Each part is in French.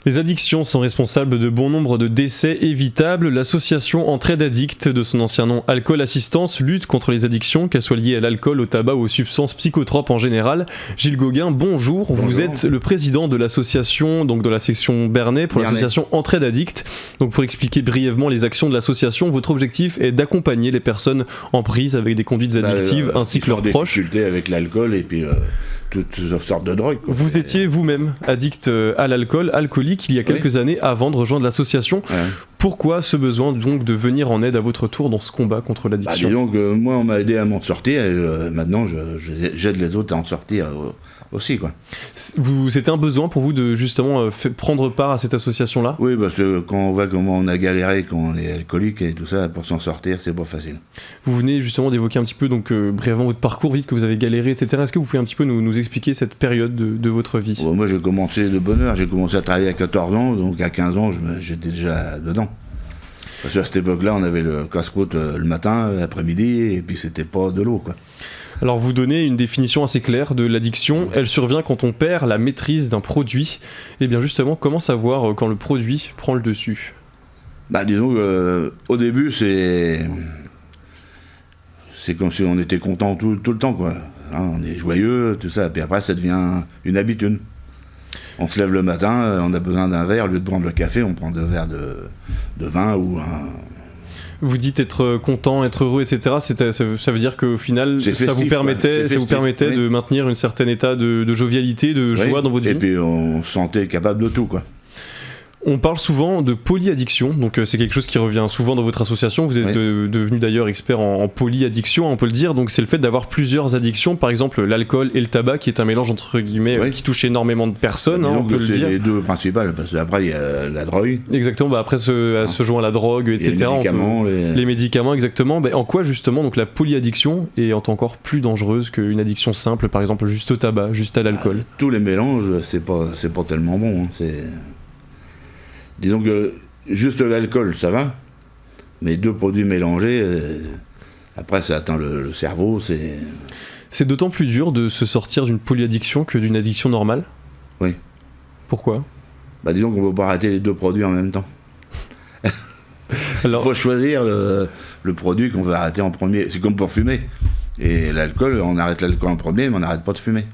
Les addictions sont responsables de bon nombre de décès évitables. L'association Entraide Addict, de son ancien nom Alcool Assistance, lutte contre les addictions, qu'elles soient liées à l'alcool, au tabac ou aux substances psychotropes en général. Gilles Gauguin, bonjour. Bonjour. Vous êtes le président de l'association, donc de la section Bernay, pour l'association Entraide Addict. Donc pour expliquer brièvement les actions de l'association, votre objectif est d'accompagner les personnes en prise avec des conduites addictives ainsi que leurs proches. Des difficultés avec l'alcool et puis toutes sortes de drogues. Quoi. Vous étiez vous-même addict à l'alcool, alcoolique, il y a quelques années avant de rejoindre l'association. Ouais. Pourquoi ce besoin donc de venir en aide à votre tour dans ce combat contre l'addiction ? Disons que moi on m'a aidé à m'en sortir et maintenant j'aide les autres à en sortir aussi. Quoi. C'était un besoin pour vous de justement prendre part à cette association-là ? Oui, parce que quand on voit comment on a galéré quand on est alcoolique et tout ça, pour s'en sortir, c'est pas facile. Vous venez justement d'évoquer un petit peu donc brièvement votre parcours, vite que vous avez galéré, etc. Est-ce que vous pouvez un petit peu nous expliquer cette période de votre vie ? Bon, moi j'ai commencé de bonne heure, j'ai commencé à travailler à 14 ans, donc à 15 ans j'étais déjà dedans. Parce qu'à cette époque-là, on avait le casse-croûte le matin, l'après-midi, et puis c'était pas de l'eau, quoi. Alors vous donnez une définition assez claire de l'addiction, elle survient quand on perd la maîtrise d'un produit. Et bien justement, comment savoir quand le produit prend le dessus ? Disons au début, c'est comme si on était content tout le temps, quoi. Hein, on est joyeux, tout ça, puis après ça devient une habitude. On se lève le matin, on a besoin d'un verre, au lieu de prendre le café, on prend 2 verres de vin ou un... Vous dites être content, être heureux, etc. Ça veut dire qu'au final, ça vous permettait oui. de maintenir un certain état de jovialité, de joie dans votre vie. Et puis on se sentait capable de tout, quoi. On parle souvent de polyaddiction, donc c'est quelque chose qui revient souvent dans votre association. Vous êtes devenu d'ailleurs expert en polyaddiction, on peut le dire. Donc c'est le fait d'avoir plusieurs addictions, par exemple l'alcool et le tabac, qui est un mélange entre guillemets qui touche énormément de personnes, on peut le dire. C'est les deux principales, parce qu'après il y a la drogue. Exactement, après se joint à la drogue, etc. Les médicaments, exactement. En quoi justement donc la polyaddiction est encore plus dangereuse qu'une addiction simple, par exemple juste au tabac, juste à l'alcool ? Tous les mélanges, c'est pas tellement bon. Disons que juste l'alcool, ça va, mais 2 produits mélangés, après ça atteint le cerveau, C'est d'autant plus dur de se sortir d'une polyaddiction que d'une addiction normale ? Oui. Pourquoi ? Disons qu'on ne peut pas arrêter les 2 produits en même temps. Il faut choisir le produit qu'on veut arrêter en premier. C'est comme pour fumer. Et l'alcool, on arrête l'alcool en premier, mais on n'arrête pas de fumer.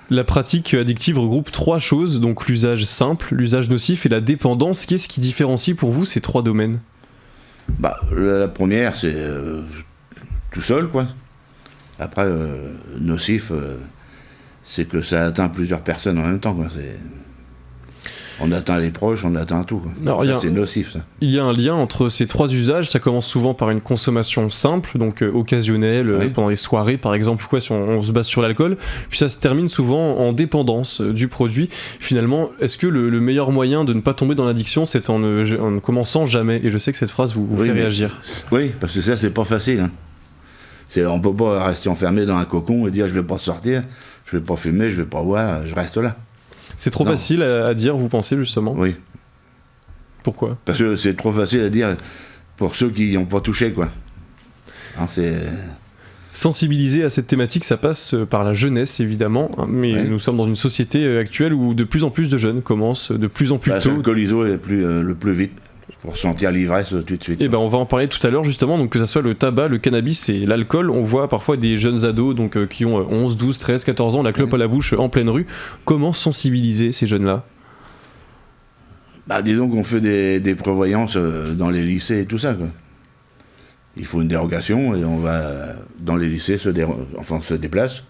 La pratique addictive regroupe 3 choses, donc l'usage simple, l'usage nocif et la dépendance. Qu'est-ce qui différencie pour vous ces 3 domaines ? La première, c'est tout seul, quoi. Après, nocif, c'est que ça atteint plusieurs personnes en même temps, quoi. On atteint les proches, on atteint tout. Alors, c'est nocif, ça. Il y a un lien entre ces 3 usages. Ça commence souvent par une consommation simple, donc occasionnelle, pendant les soirées par exemple, ou quoi, si on se base sur l'alcool. Puis ça se termine souvent en dépendance du produit. Finalement, est-ce que le meilleur moyen de ne pas tomber dans l'addiction, c'est en ne commençant jamais ? Et je sais que cette phrase vous fait réagir. Oui, parce que ça, c'est pas facile. Hein. On peut pas rester enfermé dans un cocon et dire je vais pas sortir, je vais pas fumer, je vais pas boire, je reste là. C'est trop facile à dire, vous pensez, justement ? Oui. Pourquoi ? Parce que c'est trop facile à dire pour ceux qui n'ont pas touché, quoi. Alors, sensibiliser à cette thématique, ça passe par la jeunesse, évidemment, mais nous sommes dans une société actuelle où de plus en plus de jeunes commencent de plus en plus tôt. Le coliso est le plus vite, pour sentir l'ivresse tout de suite. Et on va en parler tout à l'heure, justement, donc que ça soit le tabac, le cannabis et l'alcool. On voit parfois des jeunes ados donc, qui ont 11, 12, 13, 14 ans, la clope à la bouche en pleine rue. Comment sensibiliser ces jeunes-là ? Disons qu'on fait des prévoyances dans les lycées et tout ça, quoi. Il faut une dérogation et on va dans les lycées se déplace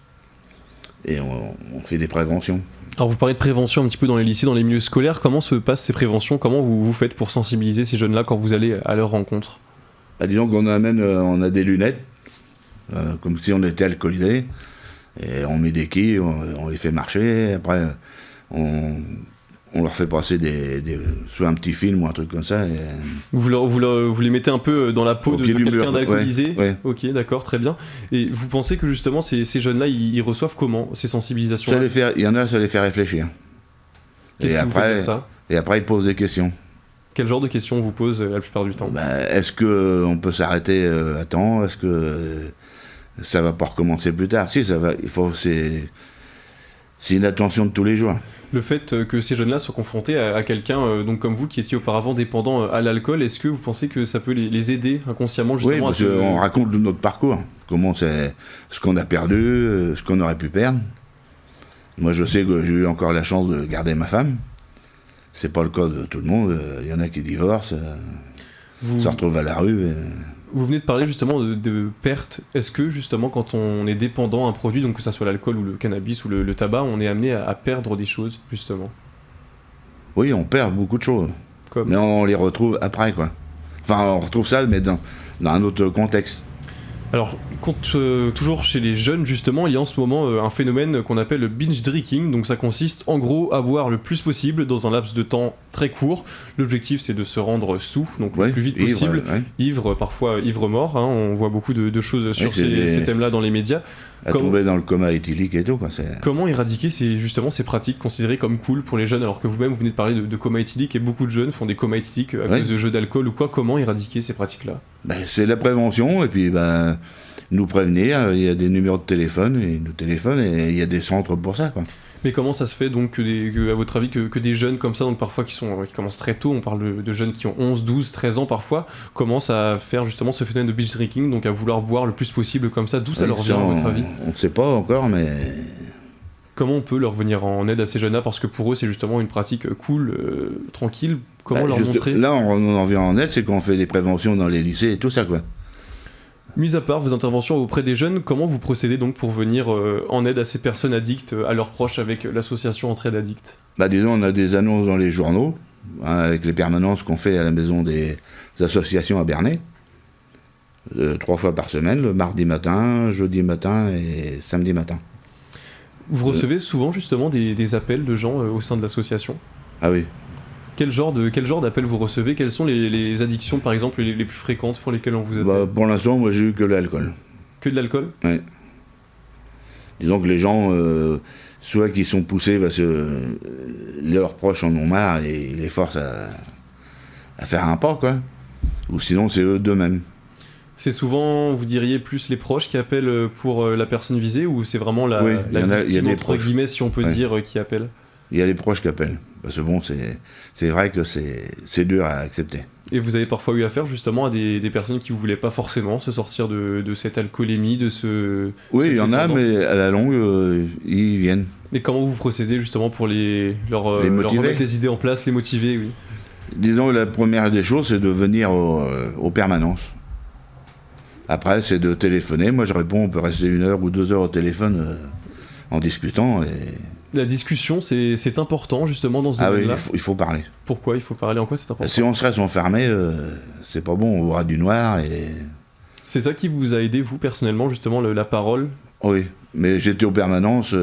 et on fait des préventions. Alors vous parlez de prévention un petit peu dans les lycées, dans les milieux scolaires. Comment se passent ces préventions ? Comment vous faites pour sensibiliser ces jeunes-là quand vous allez à leur rencontre ? Disons qu'on on a des lunettes, comme si on était alcoolisé, et on met des quilles, on les fait marcher, après on leur fait passer soit un petit film ou un truc comme ça. Et... Vous les mettez un peu dans la peau de quelqu'un d'alcoolisé ? Ouais. Ok, d'accord, très bien. Et vous pensez que justement ces jeunes-là, ils reçoivent comment ces sensibilisations-là ? Il y en a, ça les fait réfléchir. Qu'est-ce qui vous fait dire ça ? Et après, ils posent des questions. Quel genre de questions on vous pose la plupart du temps ? Est-ce qu'on peut s'arrêter à temps ? Est-ce que ça va pas recommencer plus tard ? Si, ça va. c'est une attention de tous les jours. Le fait que ces jeunes-là soient confrontés à quelqu'un donc comme vous qui étiez auparavant dépendant à l'alcool, est-ce que vous pensez que ça peut les aider inconsciemment justement Oui, parce qu'on raconte notre parcours, comment c'est, ce qu'on a perdu, ce qu'on aurait pu perdre. Moi je sais que j'ai eu encore la chance de garder ma femme. C'est pas le cas de tout le monde, il y en a qui divorcent, se retrouvent à la rue. Vous venez de parler justement de pertes. Est-ce que justement quand on est dépendant à un produit, donc que ça soit l'alcool ou le cannabis ou le tabac, on est amené à perdre des choses justement? Oui, on perd beaucoup de choses. Mais on les retrouve après, quoi. Enfin, on retrouve ça, mais dans un autre contexte. Alors, toujours chez les jeunes, justement, il y a en ce moment un phénomène qu'on appelle le binge drinking. Donc ça consiste en gros à boire le plus possible dans un laps de temps très court. L'objectif c'est de se rendre sous, donc le plus vite possible. Ivre, parfois ivre-mort, hein. On voit beaucoup de choses sur ces thèmes-là dans les médias. Tomber dans le coma éthylique et tout, quoi. Comment éradiquer ces pratiques considérées comme cool pour les jeunes, alors que vous-même vous venez de parler de coma éthylique et beaucoup de jeunes font des comas éthyliques à cause de jeux d'alcool ou quoi? Comment éradiquer ces pratiques-là? C'est la prévention et puis nous prévenir. Il y a des numéros de téléphone, et nous téléphonent et il y a des centres pour ça, quoi. Mais comment ça se fait donc à votre avis que des jeunes comme ça, donc parfois qui commencent très tôt, on parle de jeunes qui ont 11, 12, 13 ans parfois, commencent à faire justement ce phénomène de binge drinking, donc à vouloir boire le plus possible comme ça? D'où ça leur vient à votre avis? On ne sait pas encore, mais... Comment on peut leur venir en aide à ces jeunes-là? Parce que pour eux c'est justement une pratique cool, tranquille. Comment leur montrer? Là on en vient en aide, c'est qu'on fait des préventions dans les lycées et tout ça, quoi. Mis à part vos interventions auprès des jeunes, comment vous procédez donc pour venir en aide à ces personnes addictes, à leurs proches, avec l'association Entraide Addicts? Disons, on a des annonces dans les journaux, avec les permanences qu'on fait à la maison des associations à Bernay, 3 fois par semaine, le mardi matin, jeudi matin et samedi matin. Vous recevez souvent justement des appels de gens au sein de l'association? Ah oui. Quel genre d'appels vous recevez? Quelles sont les addictions, par exemple, les plus fréquentes pour lesquelles on vous appelle? Pour l'instant, moi, j'ai eu que l'alcool. Que de l'alcool? Oui. Disons que les gens, soit qui sont poussés parce que leurs proches en ont marre et ils les forcent à faire un pas, quoi. Ou sinon, c'est eux d'eux-mêmes. C'est souvent, vous diriez, plus les proches qui appellent pour la personne visée, ou c'est vraiment la victime, entre guillemets, si on peut dire, qui appelle? Il y a les proches qui appellent. Parce que bon, c'est vrai que c'est dur à accepter. Et vous avez parfois eu affaire justement à des personnes qui ne voulaient pas forcément se sortir de cette alcoolémie, de ce... Oui, il y en a, mais à la longue, ils viennent. Et comment vous procédez justement pour leur remettre les idées en place, les motiver? Oui. Disons, la première des choses, c'est de venir aux permanences. Après, c'est de téléphoner. Moi, je réponds, on peut rester 1 heure ou 2 heures au téléphone en discutant. La discussion, c'est important justement dans ce domaine-là. Oui, il faut parler. Pourquoi il faut parler? En quoi c'est important? Si on se reste enfermé, c'est pas bon, on aura du noir et... C'est ça qui vous a aidé, vous, personnellement, justement, la parole? Oui, mais j'étais aux permanences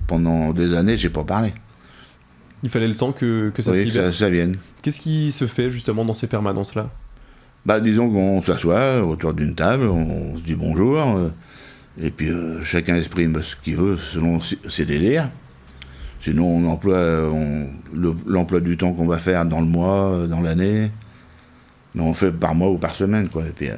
pendant des années, j'ai pas parlé. Il fallait le temps que ça se libère? Que ça vienne. Qu'est-ce qui se fait justement dans ces permanences-là? Disons qu'on s'assoit autour d'une table, on se dit bonjour, et puis chacun exprime ce qu'il veut selon ses délires. Sinon, on emploie l'emploi du temps qu'on va faire dans le mois, dans l'année. Mais on fait par mois ou par semaine, quoi. Et puis,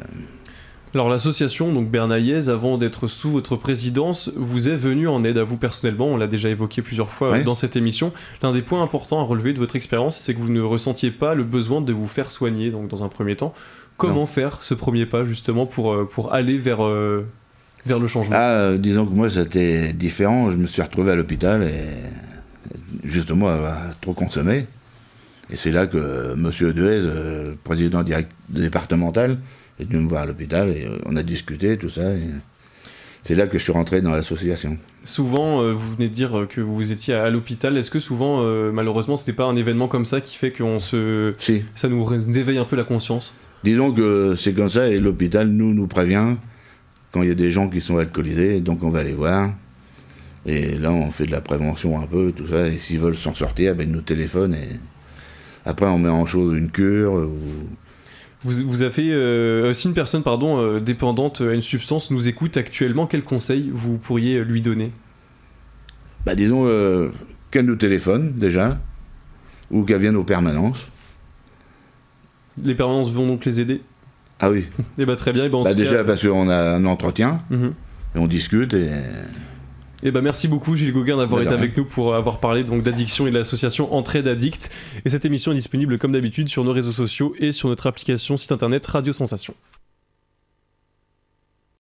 Alors l'association donc bernayaise, avant d'être sous votre présidence, vous est venue en aide à vous personnellement. On l'a déjà évoqué plusieurs fois dans cette émission. L'un des points importants à relever de votre expérience, c'est que vous ne ressentiez pas le besoin de vous faire soigner, donc dans un premier temps. Comment faire ce premier pas justement pour aller vers le changement? Disons que moi c'était différent. Je me suis retrouvé à l'hôpital et justement à trop consommer. Et c'est là que M. Duez, président départemental, est venu me voir à l'hôpital et on a discuté, tout ça. Et c'est là que je suis rentré dans l'association. Souvent, vous venez de dire que vous étiez à l'hôpital. Est-ce que souvent, malheureusement, c'était pas un événement comme ça qui fait que ça nous éveille un peu la conscience? Disons que c'est comme ça et l'hôpital nous prévient quand il y a des gens qui sont alcoolisés, donc on va les voir. Et là, on fait de la prévention un peu, tout ça. Et s'ils veulent s'en sortir, ils nous téléphonent et après on met en chose une cure. Vous avez, si une personne dépendante à une substance nous écoute actuellement, quel conseil vous pourriez lui donner? Disons qu'elle nous téléphone déjà, ou qu'elle vienne aux permanences. Les permanences vont donc les aider? Ah oui. Et très bien. Déjà parce qu'on a un entretien, et on discute, et Et merci beaucoup Gilles Gauguin d'avoir été rien. avec nous pour avoir parlé donc d'addiction et de l'association Entraide Addict. Et cette émission est disponible comme d'habitude sur nos réseaux sociaux et sur notre application site internet Radio Sensation.